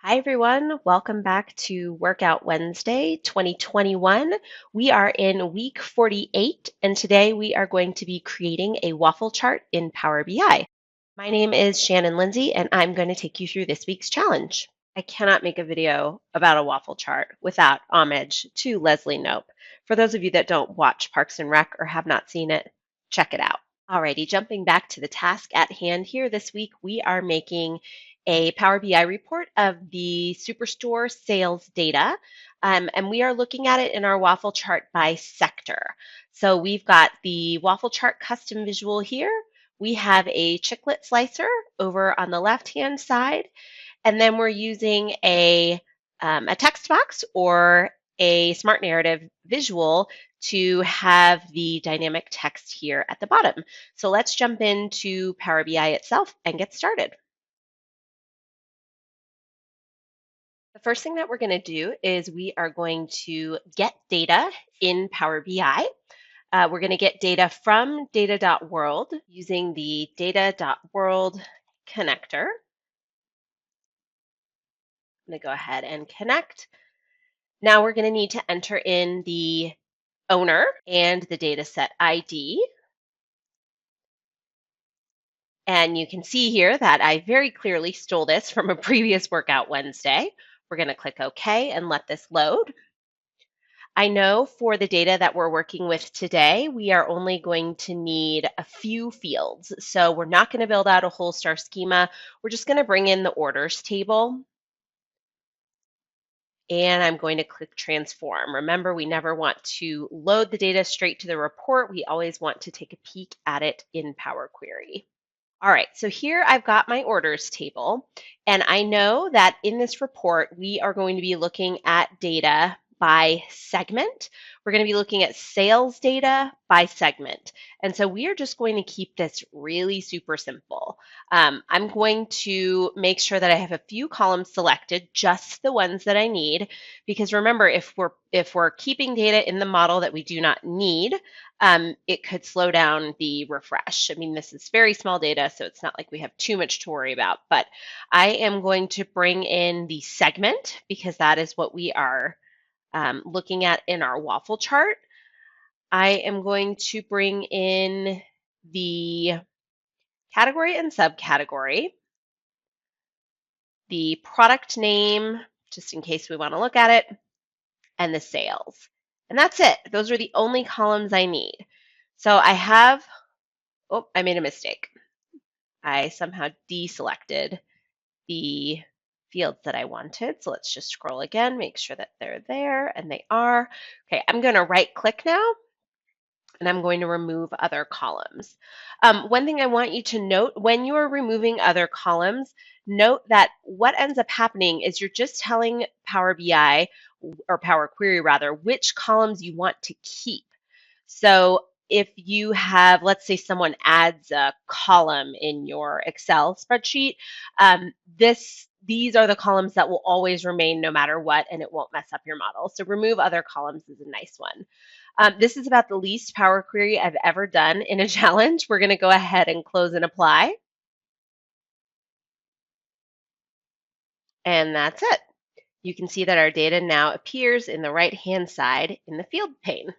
Hi, everyone. Welcome back to Workout Wednesday 2021. We are in week 48, and today we are going to be creating a waffle chart in Power BI. My name is Shannon Lindsay, and I'm going to take you through this week's challenge. I cannot make a video about a waffle chart without homage to Leslie Knope. For those of you that don't watch Parks and Rec or have not seen it, check it out. Alrighty, jumping back to the task at hand here this week, we are making a Power BI report of the Superstore sales data, and we are looking at it in our waffle chart by sector. So we've got the waffle chart custom visual here. We have a chiclet slicer over on the left-hand side, and then we're using a text box or a smart narrative visual to have the dynamic text here at the bottom. So let's jump into Power BI itself and get started. The first thing that we're going to do is we are going to get data in Power BI. We're going to get data from data.world using the data.world connector. I'm going to go ahead and connect. Now we're going to need to enter in the owner and the dataset ID. And you can see here that I very clearly stole this from a previous Workout Wednesday. We're going to click OK and let this load. I know for the data that we're working with today, we are only going to need a few fields. So we're not going to build out a whole star schema. We're just going to bring in the orders table. And I'm going to click transform. Remember, we never want to load the data straight to the report. We always want to take a peek at it in Power Query. All right, so here I've got my orders table, and I know that in this report, we are going to be looking at data by segment. We're going to be looking at sales data by segment. And so we are just going to keep this really super simple. I'm going to make sure that I have a few columns selected, just the ones that I need, because remember, if we're keeping data in the model that we do not need, it could slow down the refresh. I mean, this is very small data, so it's not like we have too much to worry about, but I am going to bring in the segment because that is what we are looking at in our waffle chart. I am going to bring in the category and subcategory, the product name, just in case we want to look at it, and the sales. And that's it. Those are the only columns I need. So I have, oh, I made a mistake. I somehow deselected the fields that I wanted. So let's just scroll again, make sure that they're there, and they are. Okay, I'm going to right click now, and I'm going to remove other columns. One thing I want you to note, when you are removing other columns, note that what ends up happening is you're just telling Power BI, or Power Query rather, which columns you want to keep. So if you have, let's say someone adds a column in your Excel spreadsheet, these are the columns that will always remain no matter what, and it won't mess up your model. So remove other columns is a nice one. This is about the least Power Query I've ever done in a challenge. We're going to go ahead and close and apply. And that's it. You can see that our data now appears in the right-hand side in the field pane.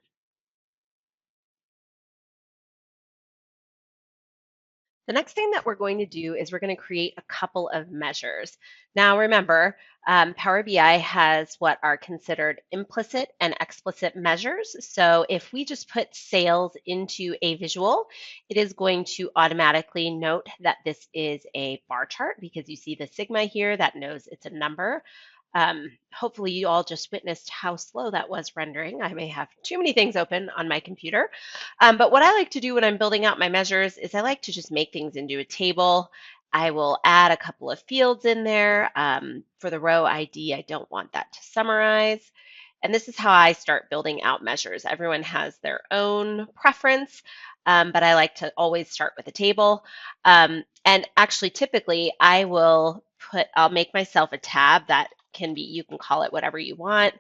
The next thing that we're going to do is we're going to create a couple of measures. Now remember, Power BI has what are considered implicit and explicit measures. So if we just put sales into a visual, it is going to automatically note that this is a bar chart because you see the sigma here that knows it's a number. Hopefully you all just witnessed how slow that was rendering. I may have too many things open on my computer. But what I like to do when I'm building out my measures is I like to just make things into a table. I will add a couple of fields in there. For the row ID, I don't want that to summarize. And this is how I start building out measures. Everyone has their own preference, but I like to always start with a table. And actually, typically, I'll make myself a tab that can be, you can call it whatever you want,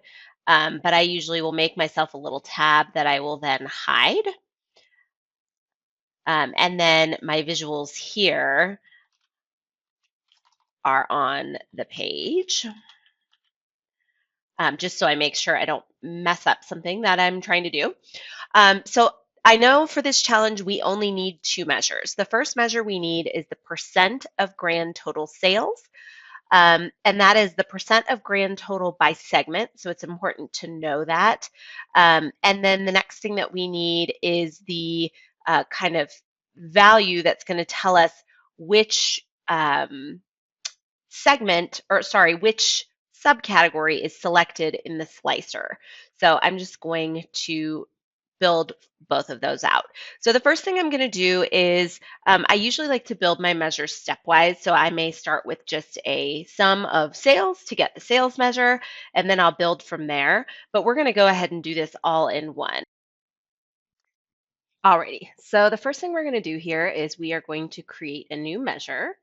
but I usually will make myself a little tab that I will then hide. And then my visuals here are on the page, just so I make sure I don't mess up something that I'm trying to do. So I know for this challenge, we only need two measures. The first measure we need is the percent of grand total sales. And that is the percent of grand total by segment. So it's important to know that. And then the next thing that we need is the kind of value that's going to tell us which which subcategory is selected in the slicer. So I'm just going to build both of those out. So the first thing I'm going to do is I usually like to build my measures stepwise. So I may start with just a sum of sales to get the sales measure, and then I'll build from there. But we're going to go ahead and do this all in one. Alrighty, so the first thing we're going to do here is we are going to create a new measure.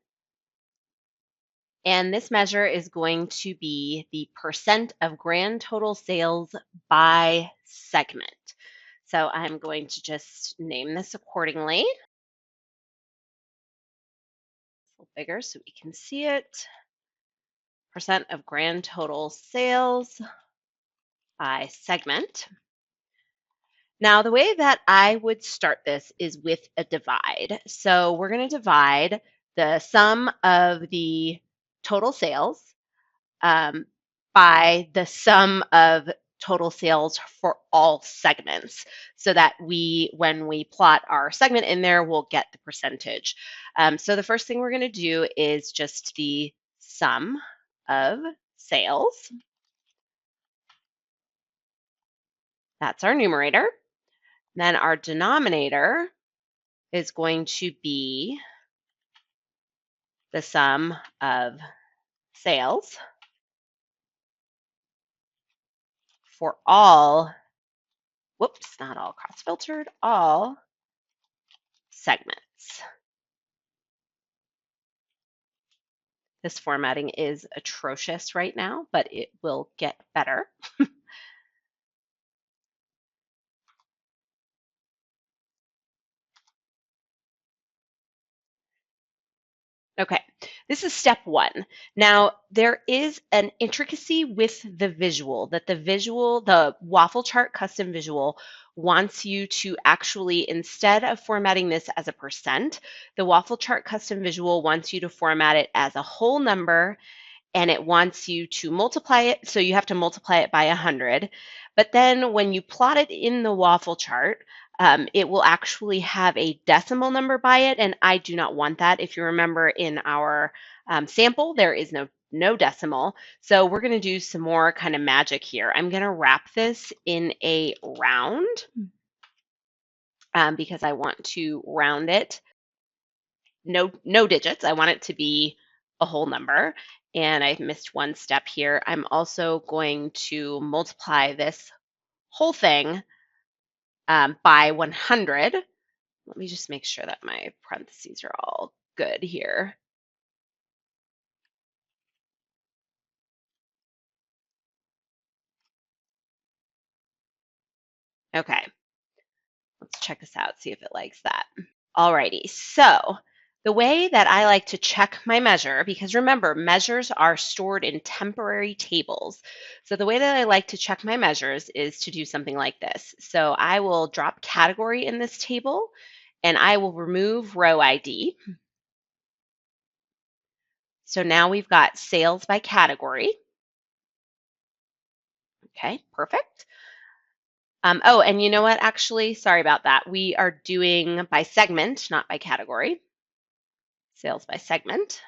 And this measure is going to be the percent of grand total sales by segment. So I'm going to just name this accordingly. A little bigger so we can see it. Percent of grand total sales by segment. Now, the way that I would start this is with a divide. So we're going to divide the sum of the total sales by the sum of total sales for all segments, so that when we plot our segment in there, we'll get the percentage. So the first thing we're going to do is just the sum of sales. That's our numerator. Then our denominator is going to be the sum of sales for all, whoops, not all cross-filtered, all segments. This formatting is atrocious right now, but it will get better. Okay, this is step one. Now, there is an intricacy with the visual, the waffle chart custom visual wants you to actually, instead of formatting this as a percent, the waffle chart custom visual wants you to format it as a whole number, and it wants you to multiply it. So you have to multiply it by 100. But then when you plot it in the waffle chart, it will actually have a decimal number by it, and I do not want that. If you remember in our sample, there is no decimal. So we're going to do some more kind of magic here. I'm going to wrap this in a round because I want to round it. No digits. I want it to be a whole number. And I missed one step here. I'm also going to multiply this whole thing by 100. Let me just make sure that my parentheses are all good here. Okay, let's check this out, see if it likes that. Alrighty, so the way that I like to check my measure, because remember, measures are stored in temporary tables. So the way that I like to check my measures is to do something like this. So I will drop category in this table, and I will remove row ID. So now we've got sales by category. Okay, perfect. Oh, and you know what? Actually, sorry about that. We are doing by segment, not by category. Sales by segment.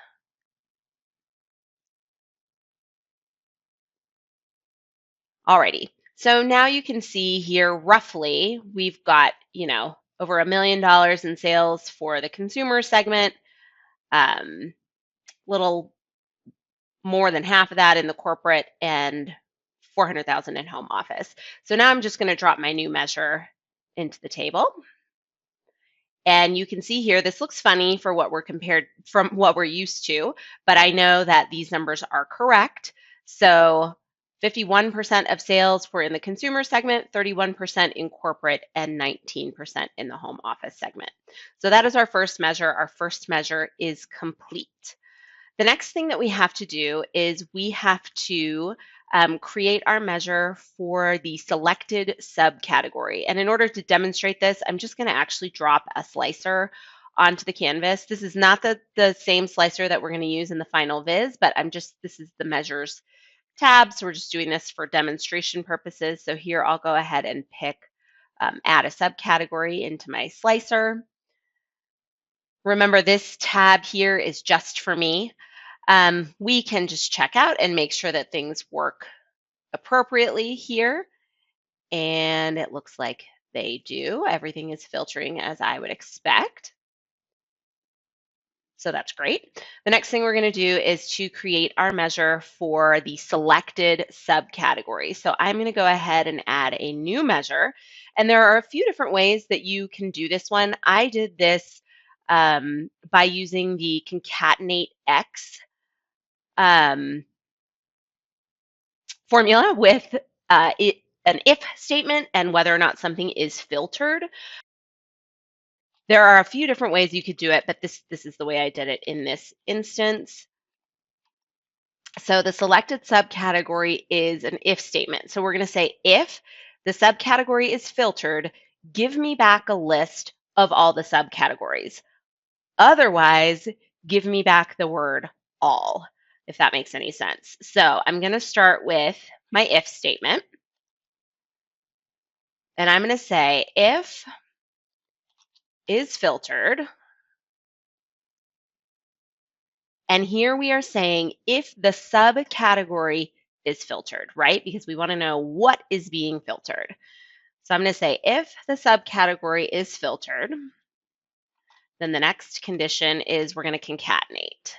Alrighty. So now you can see here roughly we've got, over $1 million in sales for the consumer segment, little more than half of that in the corporate, and 400,000 in home office. So now I'm just going to drop my new measure into the table. And you can see here, this looks funny for what from what we're used to, but I know that these numbers are correct. So 51% of sales were in the consumer segment, 31% in corporate, and 19% in the home office segment. So that is our first measure. Our first measure is complete. The next thing that we have to do is we have to create our measure for the selected subcategory. And in order to demonstrate this, I'm just going to actually drop a slicer onto the canvas. This is not the same slicer that we're going to use in the final viz, but this is the measures tab. So we're just doing this for demonstration purposes. So here I'll go ahead and pick add a subcategory into my slicer. Remember, this tab here is just for me. We can just check out and make sure that things work appropriately here. And it looks like they do. Everything is filtering as I would expect. So that's great. The next thing we're going to do is to create our measure for the selected subcategory. So I'm going to go ahead and add a new measure. And there are a few different ways that you can do this one. I did this by using the concatenate X formula with an if statement and whether or not something is filtered. There are a few different ways you could do it, but this is the way I did it in this instance. So the selected subcategory is an if statement. So we're going to say if the subcategory is filtered, give me back a list of all the subcategories. Otherwise, give me back the word all, if that makes any sense. So I'm going to start with my if statement. And I'm going to say if is filtered. And here we are saying if the subcategory is filtered, right? Because we want to know what is being filtered. So I'm going to say if the subcategory is filtered, then the next condition is we're going to concatenate.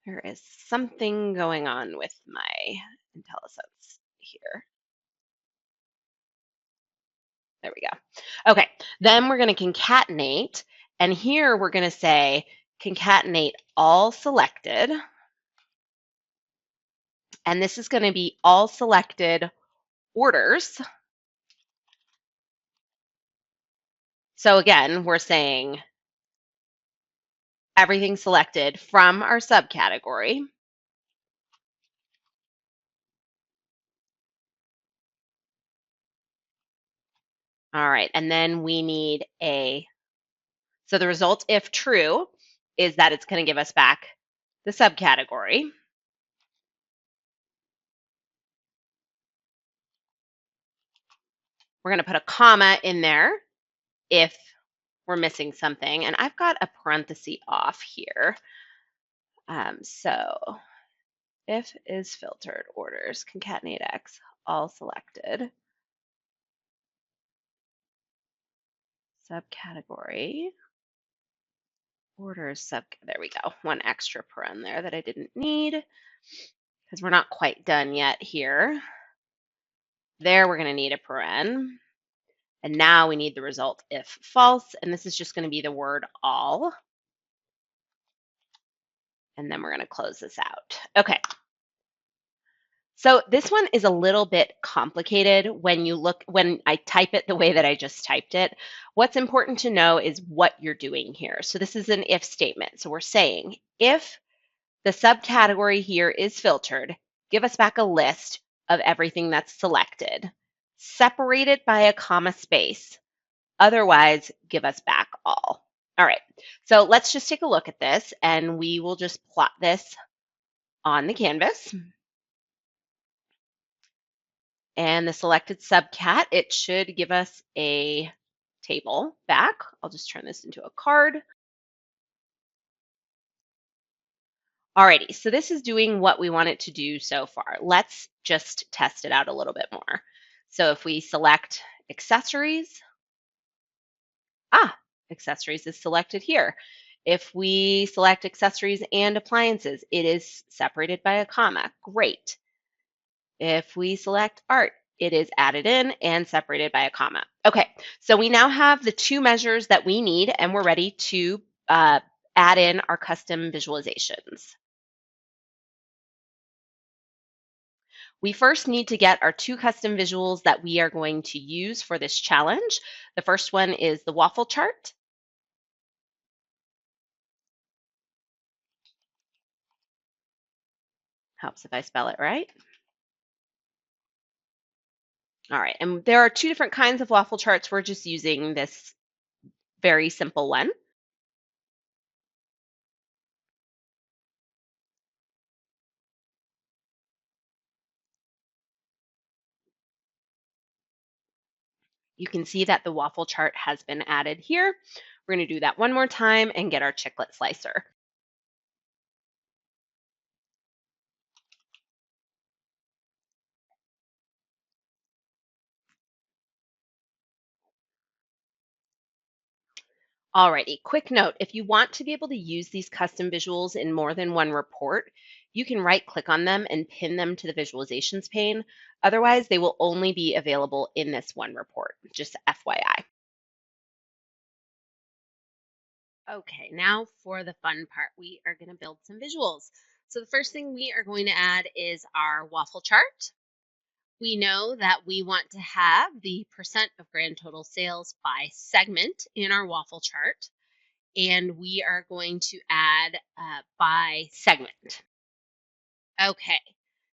There is something going on with my IntelliSense here. There we go. Okay, then we're going to concatenate. And here we're going to say concatenate all selected. And this is going to be all selected orders. So again, we're saying everything selected from our subcategory. All right, and then we need so the result, if true, is that it's going to give us back the subcategory. We're going to put a comma in there if we're missing something. And I've got a parenthesis off here. So if is filtered orders, concatenate X, all selected. Subcategory. Orders there we go. One extra paren there that I didn't need because we're not quite done yet here. There we're going to need a paren. And now we need the result if false. And this is just going to be the word all. And then we're going to close this out. Okay. So this one is a little bit complicated when I type it the way that I just typed it. What's important to know is what you're doing here. So this is an if statement. So we're saying if the subcategory here is filtered, give us back a list of everything that's selected, separated by a comma space. Otherwise, give us back all. All right, so let's just take a look at this and we will just plot this on the canvas. And the selected subcat, it should give us a table back. I'll just turn this into a card. Alrighty, so this is doing what we want it to do so far. Let's just test it out a little bit more. So if we select accessories, accessories is selected here. If we select accessories and appliances, it is separated by a comma. Great. If we select art, it is added in and separated by a comma. Okay, so we now have the two measures that we need and we're ready to add in our custom visualizations. We first need to get our two custom visuals that we are going to use for this challenge. The first one is the waffle chart. Helps if I spell it right. All right, and there are two different kinds of waffle charts. We're just using this very simple one. You can see that the waffle chart has been added here. We're going to do that one more time and get our chiclet slicer. Alrighty, quick note, if you want to be able to use these custom visuals in more than one report, you can right click on them and pin them to the visualizations pane. Otherwise, they will only be available in this one report, just FYI. Okay, now for the fun part, we are going to build some visuals. So the first thing we are going to add is our waffle chart. We know that we want to have the percent of grand total sales by segment in our waffle chart, and we are going to add by segment. Okay,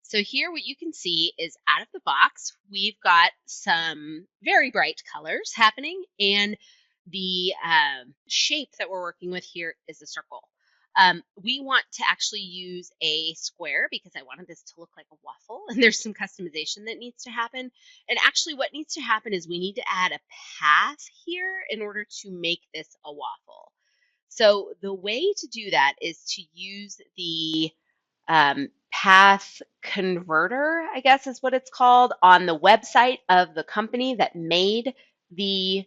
so here what you can see is out of the box, we've got some very bright colors happening, and the shape that we're working with here is a circle. We want to actually use a square because I wanted this to look like a waffle, and there's some customization that needs to happen. And actually what needs to happen is we need to add a path here in order to make this a waffle. So the way to do that is to use the path converter, I guess is what it's called, on the website of the company that made the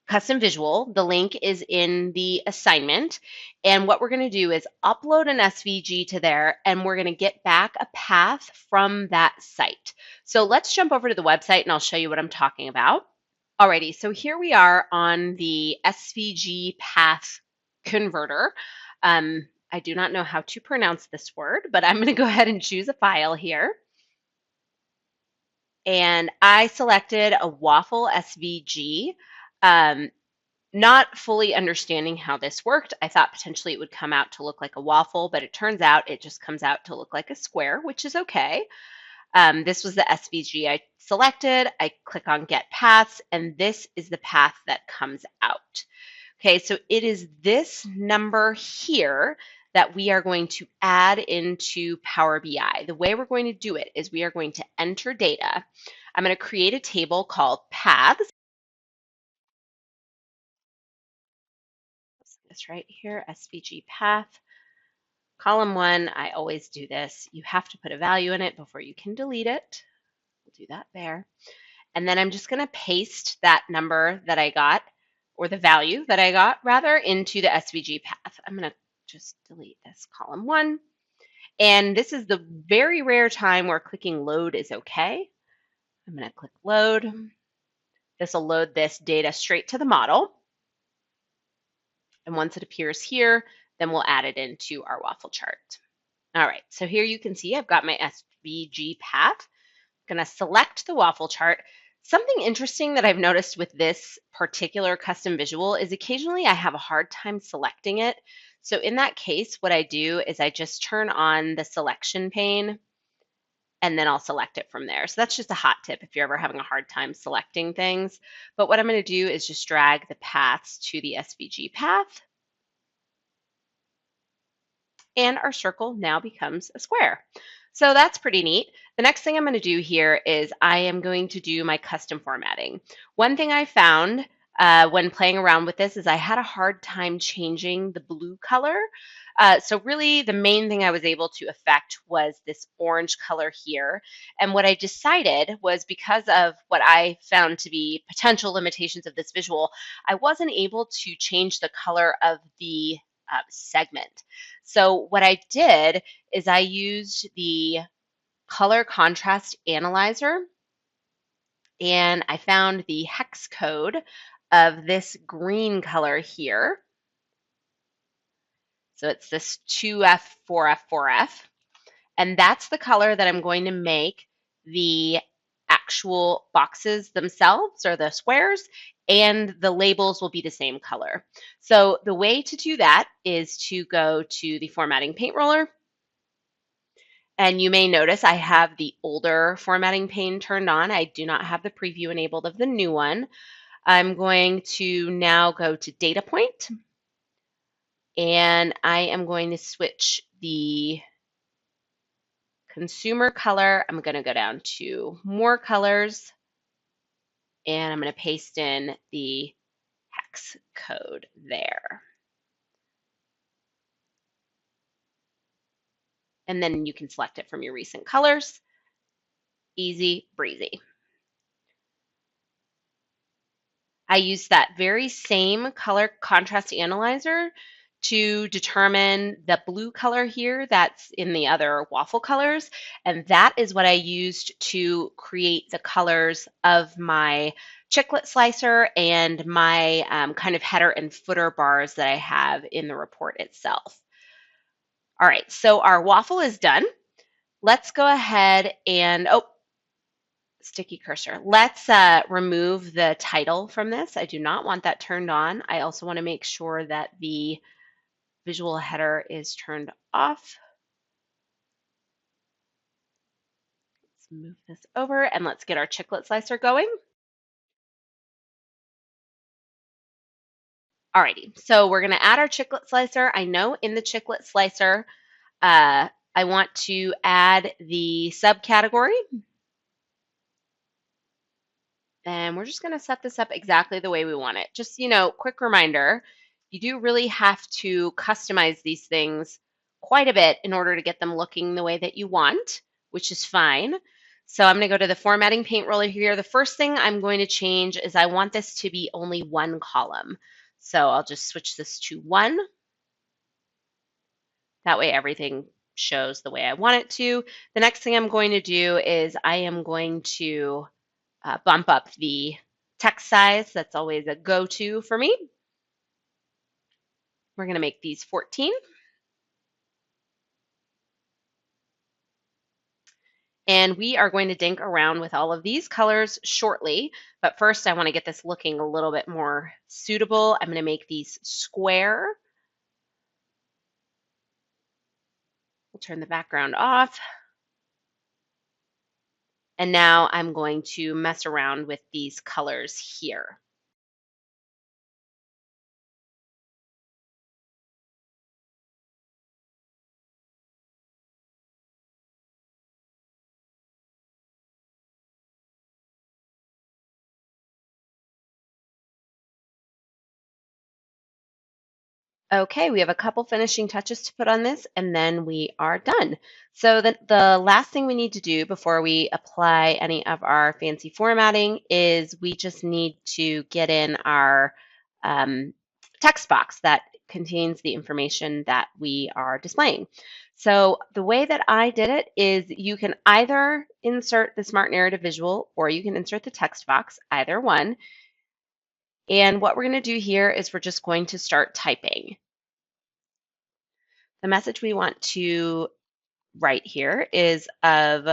custom visual. The link is in the assignment. And what we're going to do is upload an SVG to there, and we're going to get back a path from that site. So let's jump over to the website and I'll show you what I'm talking about. Alrighty, so here we are on the SVG path converter. I do not know how to pronounce this word, but I'm going to go ahead and choose a file here. And I selected a waffle SVG. Not fully understanding how this worked, I thought potentially it would come out to look like a waffle, but it turns out it just comes out to look like a square, which is okay. This was the SVG I selected. I click on Get Paths, and this is the path that comes out. Okay, so it is this number here that we are going to add into Power BI. The way we're going to do it is we are going to enter data. I'm going to create a table called paths. This right here, SVG path. Column 1, I always do this. You have to put a value in it before you can delete it. We'll do that there. And then I'm just going to paste that number that I got, or the value that I got, rather, into the SVG path. I'm going to just delete this column 1. And this is the very rare time where clicking load is okay. I'm going to click load. This will load this data straight to the model. And once it appears here, then we'll add it into our waffle chart. All right, so here you can see I've got my SVG path. I'm going to select the waffle chart. Something interesting that I've noticed with this particular custom visual is occasionally I have a hard time selecting it. So in that case, what I do is I just turn on the selection pane, and then I'll select it from there. So that's just a hot tip if you're ever having a hard time selecting things. But what I'm going to do is just drag the paths to the SVG path, and our circle now becomes a square. So that's pretty neat. The next thing I'm going to do here is I am going to do my custom formatting. One thing I found when playing around with this is I had a hard time changing the blue color. So really the main thing I was able to affect was this orange color here. And what I decided was, because of what I found to be potential limitations of this visual, I wasn't able to change the color of the segment. So what I did is I used the color contrast analyzer, and I found the hex code of this green color here. So it's this 2F, 4F, 4F. And that's the color that I'm going to make the actual boxes themselves, or the squares, and the labels will be the same color. So the way to do that is to go to the formatting paint roller, And you may notice I have the older formatting pane turned on. I do not have the preview enabled of the new one. I'm going to now go to data point, and I am going to switch the consumer color. I'm going to go down to more colors, and I'm going to paste in the hex code there. And then you can select it from your recent colors. Easy breezy. I use that very same color contrast analyzer to determine the blue color here that's in the other waffle colors. And that is what I used to create the colors of my chiclet slicer and my kind of header and footer bars that I have in the report itself. All right, so our waffle is done. Let's go ahead and, oh, sticky cursor. Let's remove the title from this. I do not want that turned on. I also want to make sure that the visual header is turned off. Let's move this over and let's get our chiclet slicer going. Alrighty, so we're going to add our chiclet slicer. I know in the chiclet slicer, I want to add the subcategory. And we're just going to set this up exactly the way we want it. Just, quick reminder, you do really have to customize these things quite a bit in order to get them looking the way that you want, which is fine. So I'm going to go to the formatting paint roller here. The first thing I'm going to change is I want this to be only one column. So I'll just switch this to 1. That way everything shows the way I want it to. The next thing I'm going to do is I am going to bump up the text size. That's always a go-to for me. We're going to make these 14. And we are going to dink around with all of these colors shortly. But first, I want to get this looking a little bit more suitable. I'm going to make these square. We'll turn the background off. And now I'm going to mess around with these colors here. Okay, we have a couple finishing touches to put on this, and then we are done. So the last thing we need to do before we apply any of our fancy formatting is we just need to get in our text box that contains the information that we are displaying. So the way that I did it is you can either insert the Smart Narrative visual or you can insert the text box, either one. And what we're going to do here is we're just going to start typing. The message we want to write here is of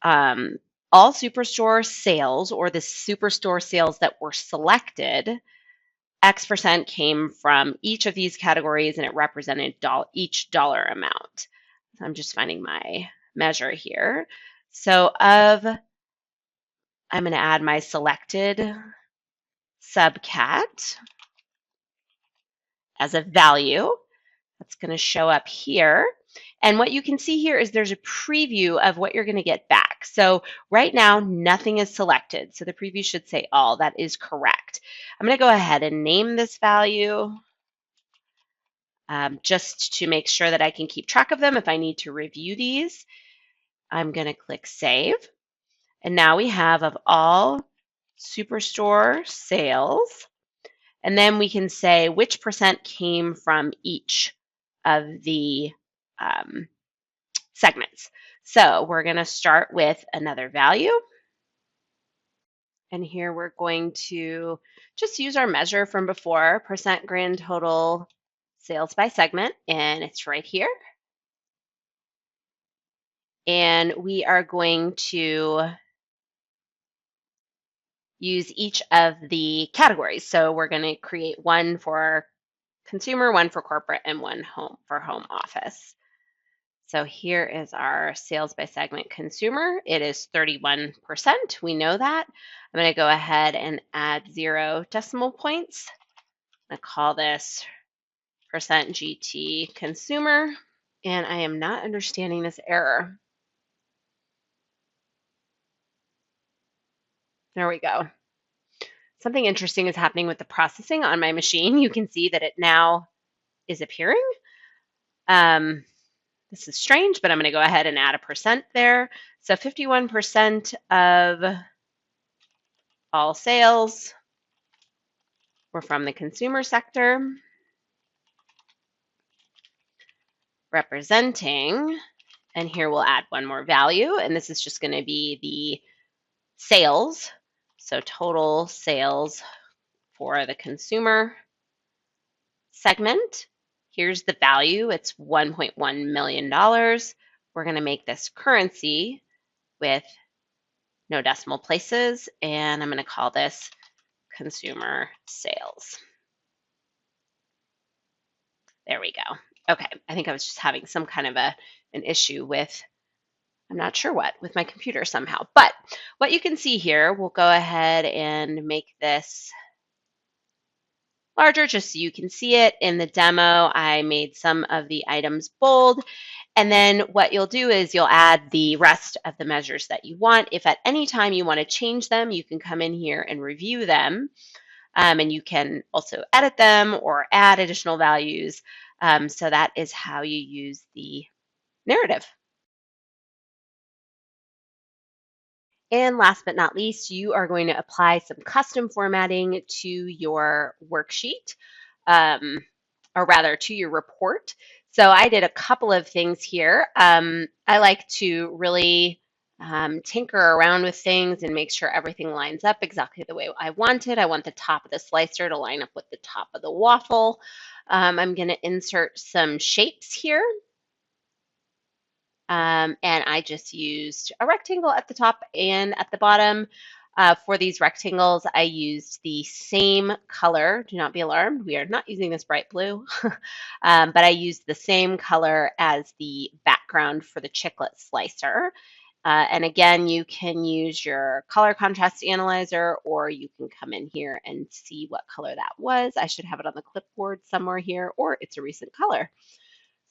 all Superstore sales, or the Superstore sales that were selected, X% came from each of these categories and it represented each dollar amount. So I'm just finding my measure here. So I'm going to add my selected subcat as a value. That's going to show up here. And what you can see here is there's a preview of what you're going to get back. So right now, nothing is selected. So the preview should say all. That is correct. I'm going to go ahead and name this value just to make sure that I can keep track of them if I need to review these. I'm going to click Save. And now we have of all Superstore sales. And then we can say which percent came from each of the segments. So we're going to start with another value. And here we're going to just use our measure from before, percent grand total sales by segment, and it's right here. And we are going to use each of the categories. So we're going to create one for consumer, one for corporate, and one for home office. So here is our sales by segment consumer. It is 31%. We know that. I'm going to go ahead and add 0 decimal points. I'm going to call this percent GT consumer. And I am not understanding this error. There we go. Something interesting is happening with the processing on my machine. You can see that it now is appearing. This is strange, but I'm going to go ahead and add a percent there. So 51% of all sales were from the consumer sector, representing, and here we'll add one more value, and this is just going to be the sales. So total sales for the consumer segment. Here's the value. It's $1.1 million. We're going to make this currency with no decimal places, and I'm going to call this consumer sales. There we go. Okay, I think I was just having some kind of an issue with, I'm not sure what, with my computer somehow. But what you can see here, we'll go ahead and make this larger just so you can see it. In the demo, I made some of the items bold. And then what you'll do is you'll add the rest of the measures that you want. If at any time you want to change them, you can come in here and review them. And you can also edit them or add additional values. So that is how you use the narrative. And last but not least, you are going to apply some custom formatting to your worksheet, or rather to your report. So I did a couple of things here. I like to really tinker around with things and make sure everything lines up exactly the way I want it. I want the top of the slicer to line up with the top of the waffle. I'm going to insert some shapes here. And I just used a rectangle at the top and at the bottom. For these rectangles, I used the same color. Do not be alarmed. We are not using this bright blue, but I used the same color as the background for the chiclet slicer. And again, you can use your color contrast analyzer, or you can come in here and see what color that was. I should have it on the clipboard somewhere here, or it's a recent color.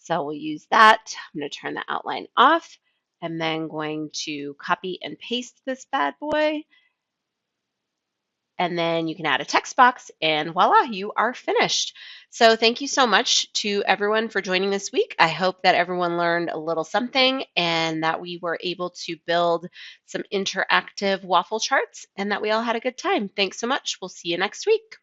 So we'll use that. I'm going to turn the outline off. I'm then going to copy and paste this bad boy. And then you can add a text box and voila, you are finished. So thank you so much to everyone for joining this week. I hope that everyone learned a little something and that we were able to build some interactive waffle charts and that we all had a good time. Thanks so much. We'll see you next week.